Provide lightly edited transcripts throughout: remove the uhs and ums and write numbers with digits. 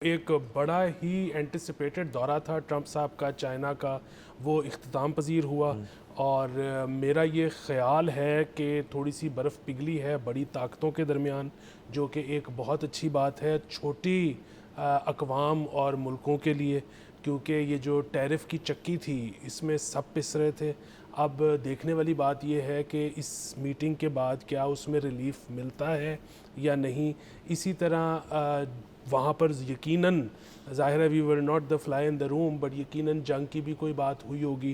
एक बड़ा ही एंटिसिपेटेड दौरा था ट्रंप साहब का चाइना का, वो इख्तिताम पजीर हुआ। और मेरा ये ख़्याल है कि थोड़ी सी बर्फ़ पिघली है बड़ी ताकतों के दरमियान, जो कि एक बहुत अच्छी बात है छोटी अकवाम और मुल्कों के लिए, क्योंकि ये जो टैरिफ की चक्की थी इसमें सब पिस रहे थे। अब देखने वाली बात यह है कि इस मीटिंग के बाद क्या उसमें रिलीफ मिलता है या नहीं। इसी तरह वहाँ पर यकीनन ज़ाहिर है we were not the fly in the room, but यकीनन जंग की भी कोई बात हुई होगी।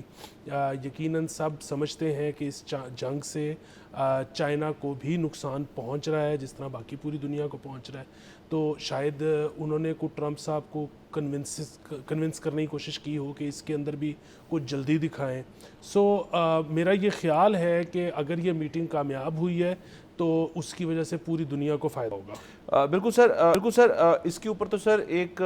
यकीनन सब समझते हैं कि इस जंग से चाइना को भी नुकसान पहुँच रहा है जिस तरह बाकी पूरी दुनिया को पहुँच रहा है। तो शायद उन्होंने को ट्रंप साहब को कन्विंस करने की कोशिश की हो कि इसके अंदर भी कुछ जल्दी दिखाएं। मेरा ये ख्याल है कि अगर ये मीटिंग कामयाब हुई है तो उसकी वजह से पूरी दुनिया को फ़ायदा होगा। बिल्कुल सर, बिल्कुल सर। इसके ऊपर तो सर एक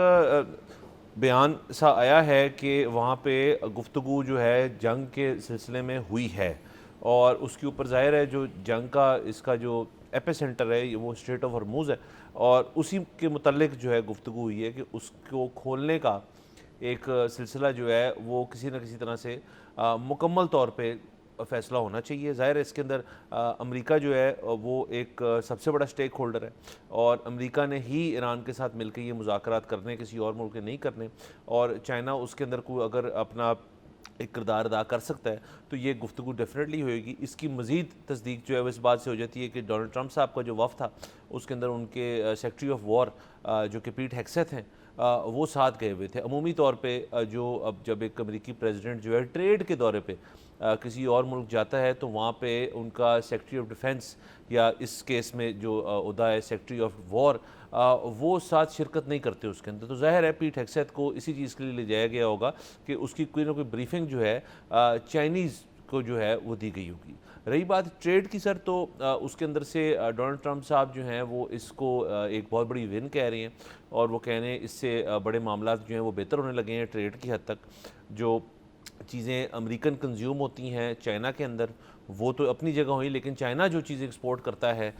बयान सा आया है कि वहाँ पे गुफ्तगू जो है जंग के सिलसिले में हुई है, और उसके ऊपर ज़ाहिर है जो जंग का इसका जो एपी सेंटर है वो स्ट्रेट ऑफ हॉर्मुज़ है, और उसी के मुतल्लिक जो है गुफ्तगू हुई है कि उसको खोलने का एक सिलसिला जो है वो किसी न किसी तरह से मुकम्मल तौर पे फ़ैसला होना चाहिए। ज़ाहिर है इसके अंदर अमेरिका जो है वो एक सबसे बड़ा स्टेक होल्डर है, और अमेरिका ने ही ईरान के साथ मिलकर ये मुज़ाकरात करने, किसी और मुल्क के नहीं करने, और चाइना उसके अंदर कोई अगर अपना एक किरदार अदा कर सकता है तो ये गुफ्तगू डेफिनेटली होएगी। इसकी मज़ीद तस्दीक जो है वो इस बात से हो जाती है कि डोनाल्ड ट्रंप साहब का जो वफ़द था उसके अंदर उनके सेक्रेटरी ऑफ वॉर जो कि पीट हेग्सेथ हैं, वो साथ गए हुए थे। अमूमी तौर पे जो अब जब एक अमेरिकी प्रेसिडेंट जो है ट्रेड के दौरे पे किसी और मुल्क जाता है तो वहाँ पे उनका सेक्रेटरी ऑफ डिफेंस, या इस केस में जो उहदा है सेक्रेटरी ऑफ वॉर, वो साथ शिरकत नहीं करते उसके अंदर। तो ज़ाहिर है पीट हेग्सेथ को इसी चीज़ के लिए ले जाया गया होगा कि उसकी कोई ना कोई ब्रीफिंग जो है चाइनीज़ को जो है वो दी गई होगी। रही बात ट्रेड की सर, तो उसके अंदर से डोनाल्ड ट्रंप साहब जो हैं वो इसको एक बहुत बड़ी विन कह रहे हैं, और वो कह रहे हैं इससे बड़े मामला जो हैं वो बेहतर होने लगे हैं ट्रेड की हद तक। जो चीज़ें अमेरिकन कंज्यूम होती हैं चाइना के अंदर वो तो अपनी जगह हुई, लेकिन चाइना जो चीज़ एक्सपोर्ट करता है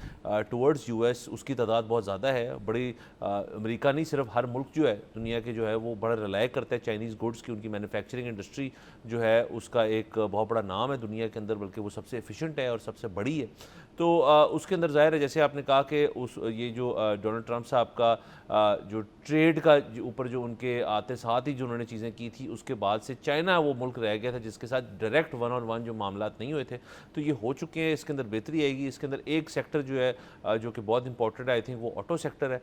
टुवर्ड्स यूएस उसकी तादाद बहुत ज़्यादा है। बड़ी अमेरिका नहीं, सिर्फ हर मुल्क जो है दुनिया के जो है वो बड़ा रिलाय करता है चाइनीज़ गुड्स की। उनकी मैन्युफैक्चरिंग इंडस्ट्री जो है उसका एक बहुत बड़ा नाम है दुनिया के अंदर, बल्कि वो सबसे एफिशिएंट है और सबसे बड़ी है। तो उसके अंदर ज़ाहिर है जैसे आपने कहा कि उस ये जो डोनाल्ड ट्रंप साहब का जो ट्रेड का ऊपर जो उनके आते साथ ही जो उन्होंने चीज़ें की थी, उसके बाद से चाइना वो मुल्क रह गया था जिसके साथ डायरेक्ट वन ऑन वन जो मामलात नहीं हुए थे, तो ये हो चुके हैं। इसके अंदर बेहतरी आएगी। इसके अंदर एक सेक्टर जो है जो कि बहुत इंपॉर्टेंट है, आई थिंक वो ऑटो सेक्टर है।